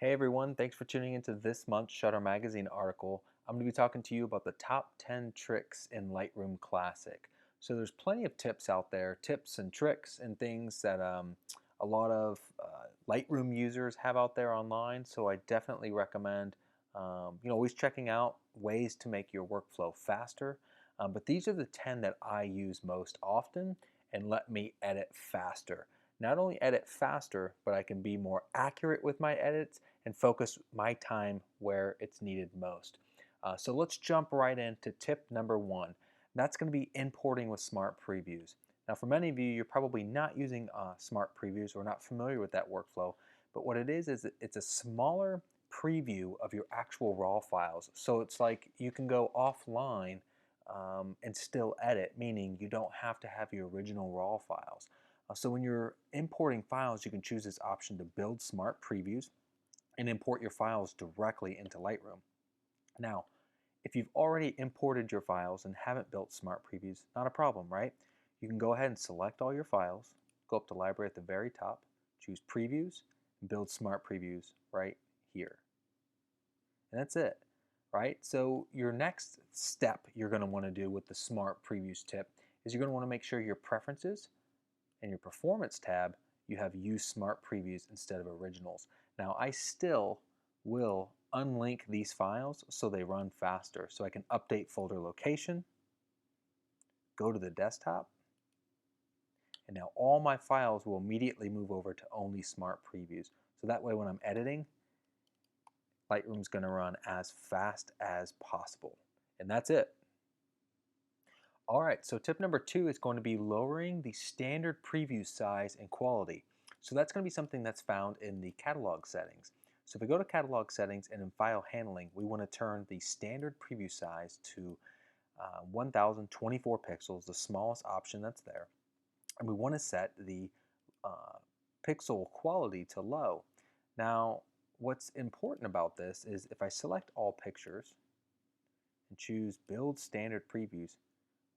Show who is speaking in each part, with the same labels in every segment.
Speaker 1: Hey everyone, thanks for tuning into this month's Shutter Magazine article. I'm going to be talking to you about the top 10 tricks in Lightroom Classic. So there's plenty of tips out there, tips and tricks and things that a lot of Lightroom users have out there online. So I definitely recommend always checking out ways to make your workflow faster. But these are the 10 that I use most often and let me edit faster. Not only edit faster, but I can be more accurate with my edits and focus my time where it's needed most. So let's jump right into tip number one. That's going to be importing with smart previews. Now, for many of you, you're probably not using smart previews or not familiar with that workflow, but what it is it's a smaller preview of your actual raw files. So it's like you can go offline and still edit, meaning you don't have to have your original raw files. So when you're importing files, you can choose this option to build smart previews and import your files directly into Lightroom. Now, if you've already imported your files and haven't built smart previews, not a problem, right? You can go ahead and select all your files, go up to Library at the very top, choose Previews, and build smart previews right here. And that's it, right? So your next step you're going to want to do with the smart previews tip is you're going to want to make sure your preferences and your performance tab, you have use smart previews instead of originals. Now I still will unlink these files so they run faster. So I can update folder location, go to the desktop, and now all my files will immediately move over to only smart previews. So that way when I'm editing, Lightroom's going to run as fast as possible. And that's it. All right, so tip number two is going to be lowering the standard preview size and quality. So that's going to be something that's found in the catalog settings. So if we go to catalog settings and in file handling, we want to turn the standard preview size to 1024 pixels, the smallest option that's there. And we want to set the pixel quality to low. Now, what's important about this is if I select all pictures and choose build standard previews,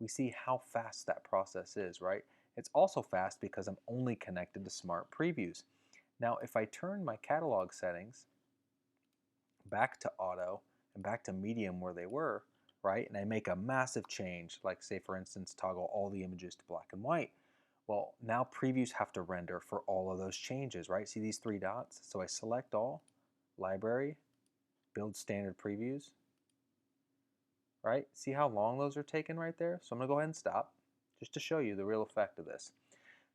Speaker 1: we see how fast that process is, right? It's also fast because I'm only connected to smart previews. Now, if I turn my catalog settings back to auto and back to medium where they were, right, and I make a massive change, like say for instance, toggle all the images to black and white, well, now previews have to render for all of those changes, right? See these three dots? So I select all, library, build standard previews, right? See how long those are taken right there? So I'm going to go ahead and stop just to show you the real effect of this.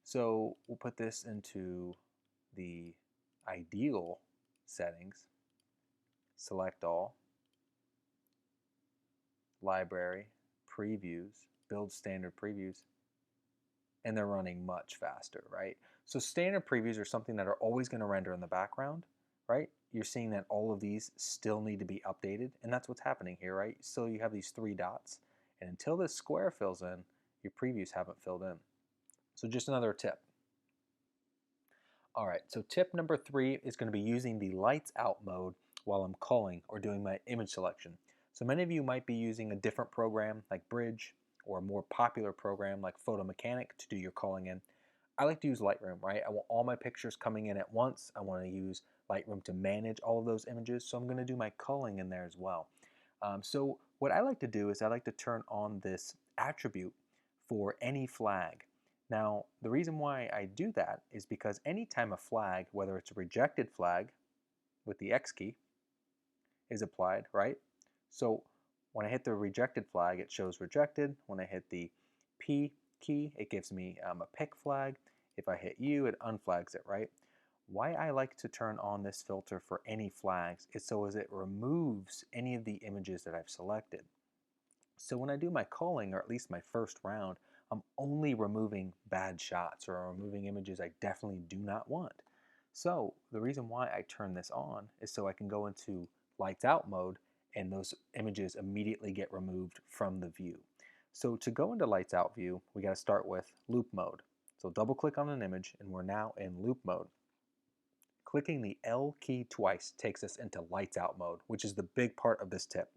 Speaker 1: So we'll put this into the ideal settings, select all, library, previews, build standard previews, and they're running much faster, right? So standard previews are something that are always going to render in the background, right? You're seeing that all of these still need to be updated, and that's what's happening here, right? So you have these three dots, and until this square fills in, your previews haven't filled in. So just another tip. All right, so tip number three is going to be using the lights out mode while I'm culling or doing my image selection. So many of you might be using a different program like Bridge or a more popular program like Photo Mechanic to do your culling in. I like to use Lightroom, right? I want all my pictures coming in at once. I want to use Lightroom to manage all of those images, so I'm going to do my culling in there as well. So what I like to do is I like to turn on this attribute for any flag. Now, the reason why I do that is because anytime a flag, whether it's a rejected flag with the X key, is applied, right? So when I hit the rejected flag, it shows rejected. When I hit the P key, it gives me a pick flag. If I hit U, it unflags it, right? Why I like to turn on this filter for any flags is so as it removes any of the images that I've selected. So when I do my culling, or at least my first round, I'm only removing bad shots or removing images I definitely do not want. So the reason why I turn this on is so I can go into lights out mode and those images immediately get removed from the view. So to go into lights out view, we got to start with loop mode. So double click on an image and we're now in loop mode. Clicking the L key twice takes us into lights out mode, which is the big part of this tip,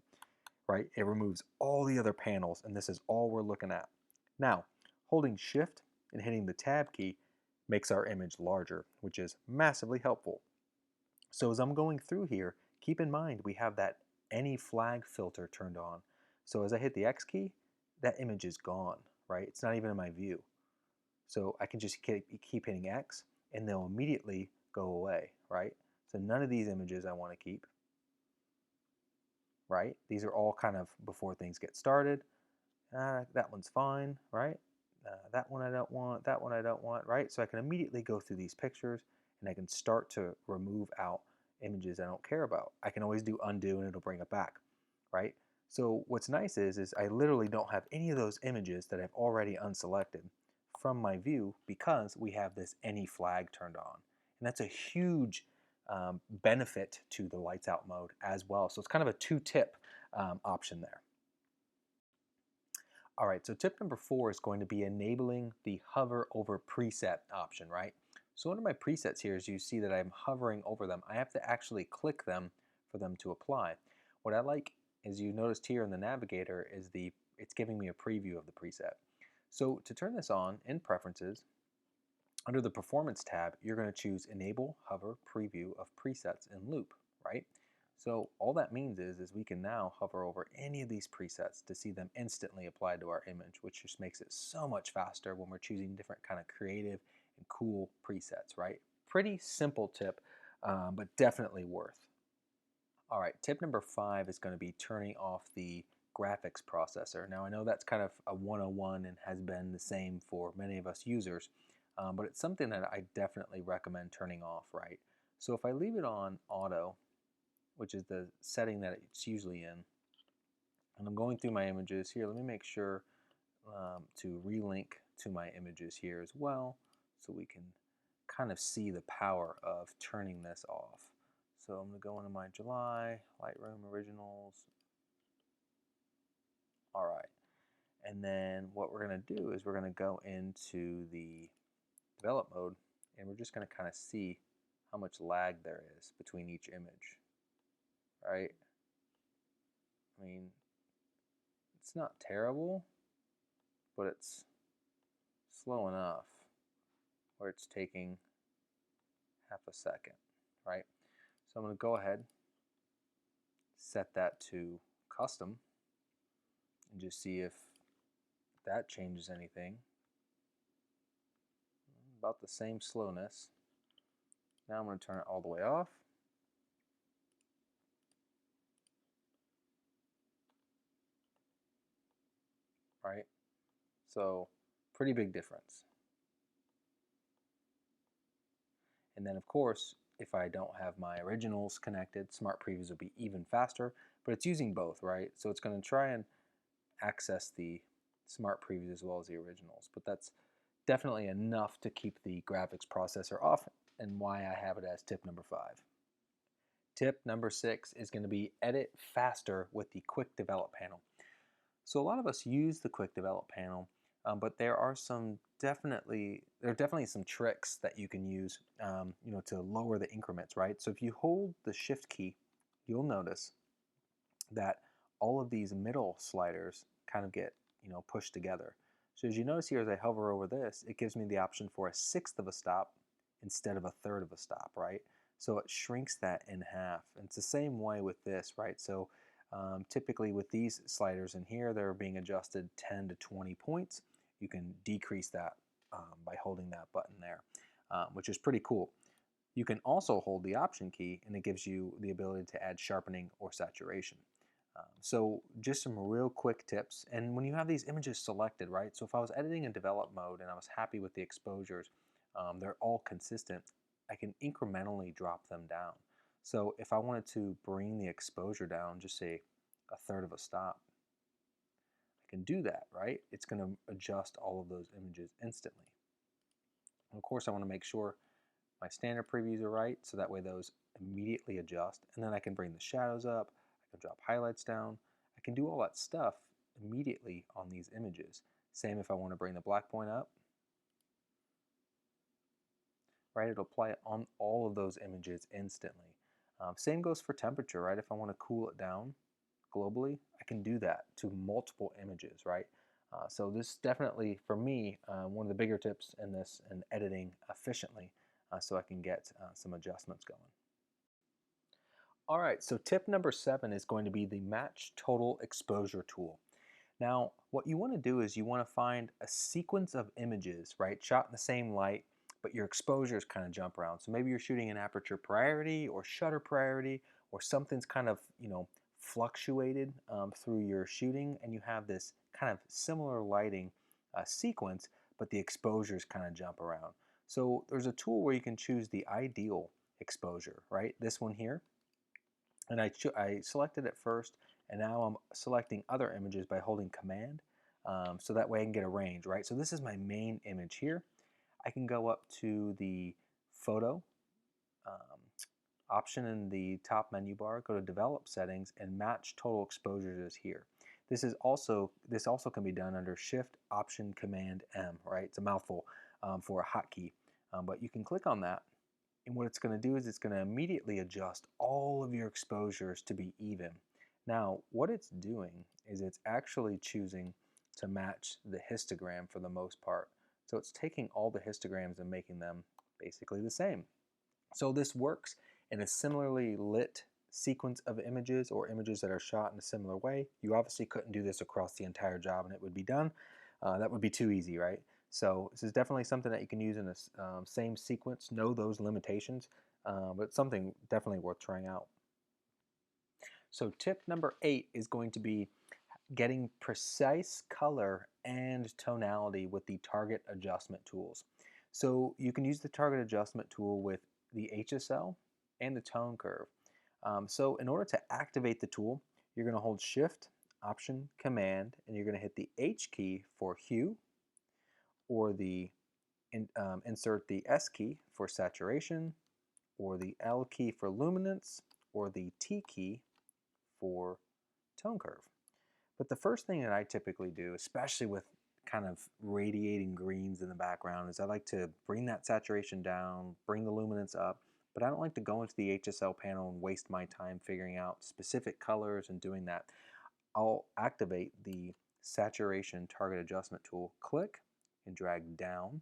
Speaker 1: right? It removes all the other panels and this is all we're looking at. Now, holding shift and hitting the tab key makes our image larger, which is massively helpful. So as I'm going through here, keep in mind we have that any flag filter turned on. So as I hit the X key, that image is gone, right? It's not even in my view. So I can just keep hitting X and they'll immediately go away, right? So none of these images I want to keep, right? These are all kind of before things get started. That one's fine, right? That one I don't want, that one I don't want, right? So I can immediately go through these pictures and I can start to remove out images I don't care about. I can always do undo and it'll bring it back, right? So what's nice is I literally don't have any of those images that I've already unselected from my view because we have this any flag turned on. And that's a huge benefit to the lights out mode as well. So it's kind of a two-tip option there. All right, so tip number 4 is going to be enabling the hover over preset option, right? So one of my presets here is you see that I'm hovering over them. I have to actually click them for them to apply. What I like is you noticed here in the navigator is it's giving me a preview of the preset. So to turn this on in preferences, under the performance tab, you're going to choose enable hover preview of presets in loop, right? So all that means is we can now hover over any of these presets to see them instantly applied to our image, which just makes it so much faster when we're choosing different kind of creative and cool presets, right? Pretty simple tip, but definitely worth. All right, tip number 5 is going to be turning off the graphics processor. Now I know that's kind of a 101 and has been the same for many of us users, but it's something that I definitely recommend turning off, right? So if I leave it on auto, which is the setting that it's usually in, and I'm going through my images here, let me make sure to relink to my images here as well so we can kind of see the power of turning this off. So I'm going to go into my July, Lightroom Originals. All right. And then what we're going to do is we're going to go into the develop mode and we're just going to kind of see how much lag there is between each image, right? I mean, it's not terrible, but it's slow enough where it's taking half a second, right? So I'm going to go ahead, set that to custom, and just see if that changes anything. About the same slowness. Now I'm going to turn it all the way off. Right? So pretty big difference. And then of course, if I don't have my originals connected, Smart Previews will be even faster, but it's using both, right? So it's going to try and access the Smart Previews as well as the originals, but that's definitely enough to keep the graphics processor off and why I have it as tip number 5. Tip number 6 is going to be edit faster with the quick develop panel. So a lot of us use the quick develop panel, but there are definitely some tricks that you can use, to lower the increments, right? So if you hold the shift key, you'll notice that all of these middle sliders kind of get, pushed together. So as you notice here, as I hover over this, it gives me the option for a sixth of a stop instead of a third of a stop, right? So it shrinks that in half. And it's the same way with this, right? So typically with these sliders in here, they're being adjusted 10 to 20 points. You can decrease that by holding that button there, which is pretty cool. You can also hold the option key and it gives you the ability to add sharpening or saturation. So just some real quick tips. And when you have these images selected, right? So if I was editing in develop mode and I was happy with the exposures, they're all consistent, I can incrementally drop them down. So if I wanted to bring the exposure down, just say a third of a stop, I can do that, right? It's going to adjust all of those images instantly. And of course, I want to make sure my standard previews are right, so that way those immediately adjust. And then I can bring the shadows up, I can drop highlights down, I can do all that stuff immediately on these images. Same if I want to bring the black point up, right? It'll apply it on all of those images instantly. Same goes for temperature, right? If I want to cool it down globally, I can do that to multiple images, right? So this definitely, for me, one of the bigger tips in this and editing efficiently so I can get some adjustments going. All right, so tip number 7 is going to be the match total exposure tool. Now, what you want to do is you want to find a sequence of images, right, shot in the same light, but your exposures kind of jump around. So maybe you're shooting in aperture priority or shutter priority, or something's kind of, fluctuated through your shooting, and you have this kind of similar lighting sequence, but the exposures kind of jump around. So there's a tool where you can choose the ideal exposure, right? This one here, and I selected it first, and now I'm selecting other images by holding command, so that way I can get a range, right? So this is my main image here. I can go up to the photo um, option in the top menu bar, go to develop settings, and match total exposures is here. This also can be done under Shift Option Command M, right? It's a mouthful for a hotkey, but you can click on that, and what it's going to do is it's going to immediately adjust all of your exposures to be even. Now, what it's doing is it's actually choosing to match the histogram for the most part. So it's taking all the histograms and making them basically the same. So this works in a similarly lit sequence of images or images that are shot in a similar way. You obviously couldn't do this across the entire job and it would be done. That would be too easy, right? So this is definitely something that you can use in the same sequence. Know those limitations, but it's something definitely worth trying out. So tip number 8 is going to be getting precise color and tonality with the target adjustment tools. So you can use the target adjustment tool with the HSL and the tone curve. So in order to activate the tool, you're going to hold Shift, Option, Command, and you're going to hit the H key for hue, or insert the S key for saturation, or the L key for luminance, or the T key for tone curve. But the first thing that I typically do, especially with kind of radiating greens in the background, is I like to bring that saturation down, bring the luminance up, but I don't like to go into the HSL panel and waste my time figuring out specific colors and doing that. I'll activate the saturation target adjustment tool, click and drag down.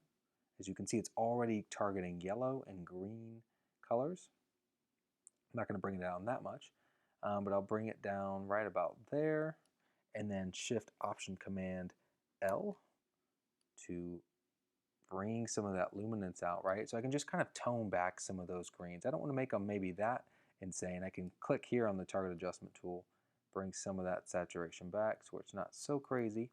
Speaker 1: As you can see, it's already targeting yellow and green colors. I'm not going to bring it down that much, but I'll bring it down right about there, and then Shift Option Command L to bring some of that luminance out, right? So I can just kind of tone back some of those greens. I don't want to make them maybe that insane. I can click here on the target adjustment tool, bring some of that saturation back so it's not so crazy.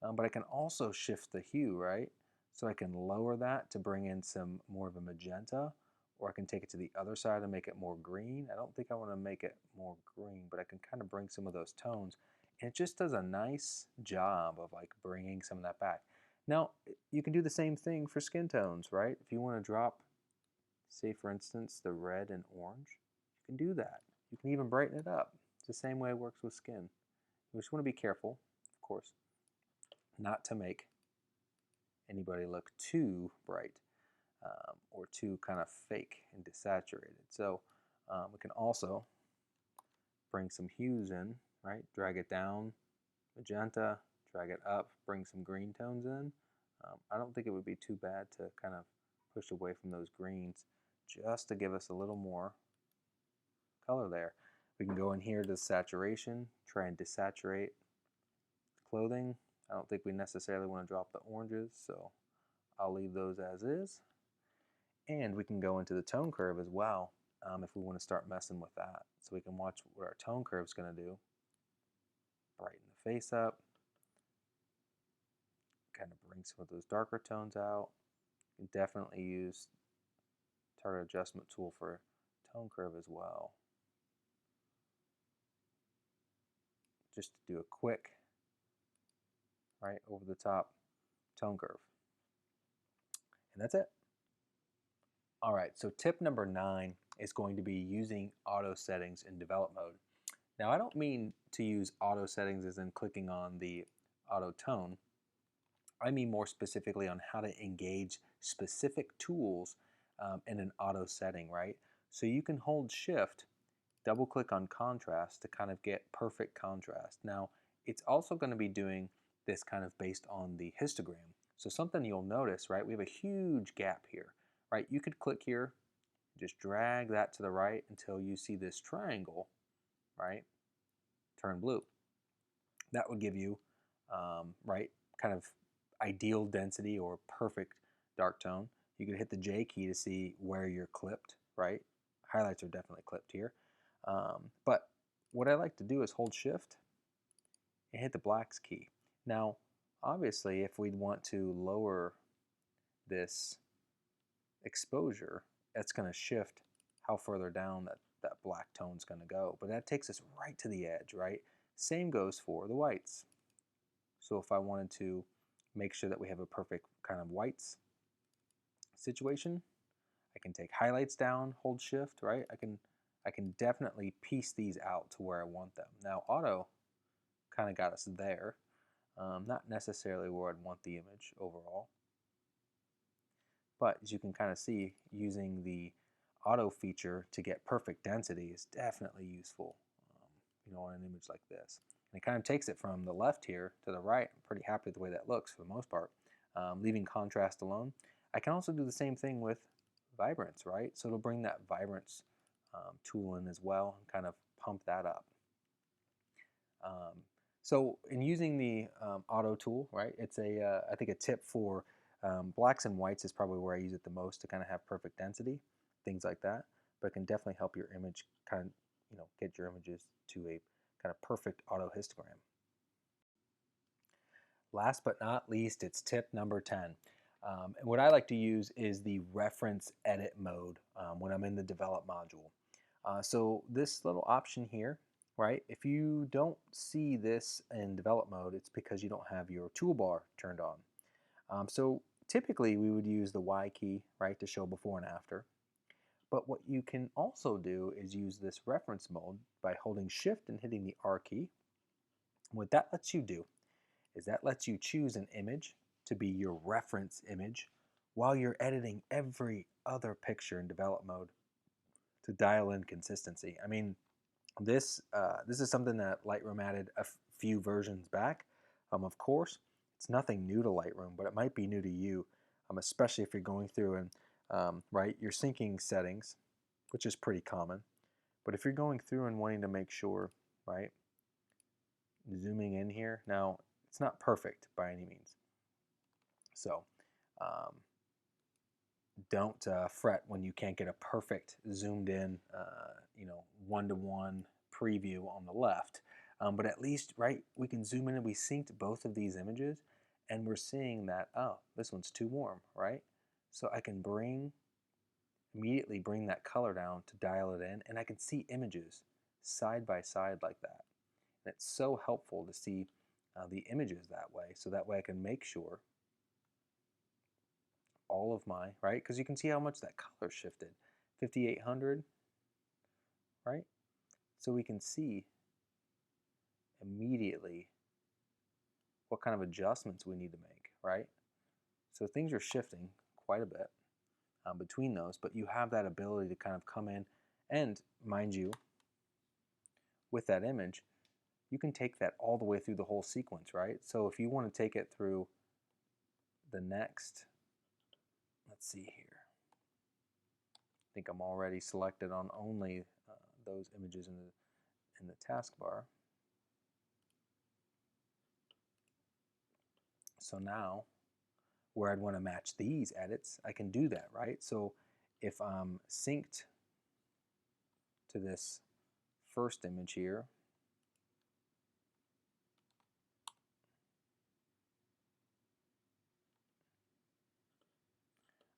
Speaker 1: But I can also shift the hue, right? So I can lower that to bring in some more of a magenta, or I can take it to the other side and make it more green. I don't think I want to make it more green, but I can kind of bring some of those tones. And it just does a nice job of like bringing some of that back. Now, you can do the same thing for skin tones, right? If you want to drop, say for instance, the red and orange, you can do that. You can even brighten it up. It's the same way it works with skin. You just want to be careful, of course, not to make anybody look too bright or too kind of fake and desaturated. So we can also bring some hues in, right? Drag it down, magenta, drag it up, bring some green tones in. I don't think it would be too bad to kind of push away from those greens just to give us a little more color there. We can go in here to saturation, try and desaturate clothing. I don't think we necessarily want to drop the oranges, so I'll leave those as is. And we can go into the tone curve as well if we want to start messing with that. So we can watch what our tone curve is going to do. Brighten the face up, kind of bring some of those darker tones out. You can definitely use target adjustment tool for tone curve as well. Just to do a quick, right, over the top tone curve. And that's it. All right, so tip number 9 is going to be using auto settings in develop mode. Now, I don't mean to use auto settings as in clicking on the auto tone. I mean more specifically on how to engage specific tools in an auto setting, right? So you can hold Shift, double click on contrast to kind of get perfect contrast. Now, it's also going to be doing this kind of based on the histogram. So something you'll notice, right? We have a huge gap here, right? You could click here, Just drag that to the right until you see this triangle, right, turn blue. That would give you, right, kind of ideal density or perfect dark tone. You could hit the J key to see where you're clipped, right? Highlights are definitely clipped here. But what I like to do is hold shift and hit the blacks key. Now, obviously, if we'd want to lower this exposure, that's going to shift how further down that black tone's going to go. But that takes us right to the edge, right? Same goes for the whites. So if I wanted to make sure that we have a perfect kind of whites situation, I can take highlights down, hold shift, right? I can definitely piece these out to where I want them. Now auto kind of got us there, not necessarily where I'd want the image overall. But as you can kind of see, using the auto feature to get perfect density is definitely useful, on an image like this. And it kind of takes it from the left here to the right. I'm pretty happy with the way that looks for the most part, leaving contrast alone. I can also do the same thing with vibrance, right? So it'll bring that vibrance tool in as well and kind of pump that up. So in using the auto tool, right, it's I think a tip for blacks and whites is probably where I use it the most to kind of have perfect density, things like that. But it can definitely help your image kind of, get your images to a kind of perfect auto histogram. Last but not least, it's tip number 10. And what I like to use is the reference edit mode when I'm in the develop module. So this little option here, right, if you don't see this in develop mode, it's because you don't have your toolbar turned on. So typically we would use the Y key, right, to show before and after. But what you can also do is use this reference mode by holding shift and hitting the R key. What that lets you do is that lets you choose an image to be your reference image while you're editing every other picture in develop mode to dial in consistency. I mean, this is something that Lightroom added a few versions back. Of course, it's nothing new to Lightroom, but it might be new to you, especially if you're going through and right, your syncing settings, which is pretty common. But if you're going through and wanting to make sure, right, zooming in here, now it's not perfect by any means. So don't fret when you can't get a perfect zoomed in, one-to-one preview on the left. But at least, right, we can zoom in and we synced both of these images and we're seeing that, oh, this one's too warm, right? So I can immediately bring that color down to dial it in, and I can see images side by side like that. And it's so helpful to see the images that way, so that way I can make sure all of my, right, because you can see how much that color shifted, 5800, right? So we can see immediately what kind of adjustments we need to make, right? So things are shifting quite a bit between those, but you have that ability to kind of come in and, mind you, with that image, you can take that all the way through the whole sequence, right? So if you want to take it through the next, let's see here. I think I'm already selected on only those images in the taskbar. So now, where I'd want to match these edits, I can do that, right? So if I'm synced to this first image here,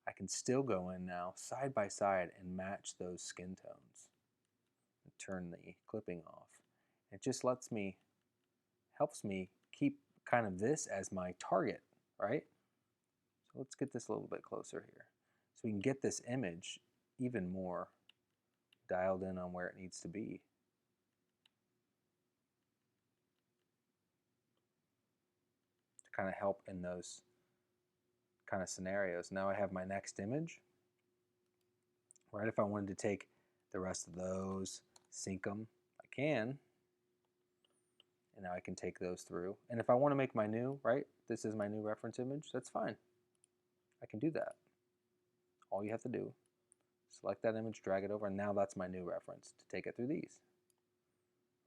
Speaker 1: I can still go in now side by side and match those skin tones and turn the clipping off. It just helps me keep kind of this as my target, right? So let's get this a little bit closer here. So we can get this image even more dialed in on where it needs to be. To kind of help in those kind of scenarios. Now I have my next image, right? If I wanted to take the rest of those, sync them, I can. And now I can take those through. And if I want to make my new, right, this is my new reference image, that's fine. I can do that. All you have to do Select that image, drag it over, and now that's my new reference to take it through these,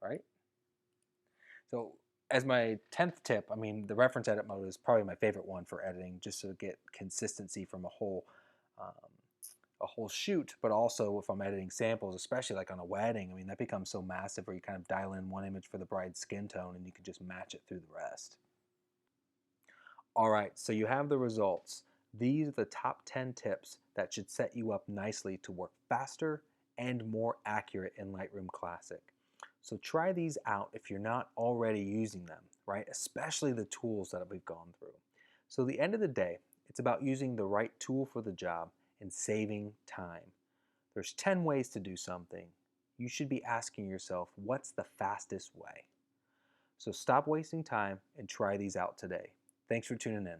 Speaker 1: right? So as my 10th tip, I mean, the reference edit mode is probably my favorite one for editing, just to get consistency from um, a whole shoot, but also if I'm editing samples, especially like on a wedding, I mean, that becomes so massive where you kind of dial in one image for the bride's skin tone and you can just match it through the rest. All right, so you have the results. These are the top 10 tips that should set you up nicely to work faster and more accurate in Lightroom Classic. So try these out if you're not already using them, right? Especially the tools that we've gone through. So at the end of the day, it's about using the right tool for the job and saving time. There's 10 ways to do something. You should be asking yourself, what's the fastest way? So stop wasting time and try these out today. Thanks for tuning in.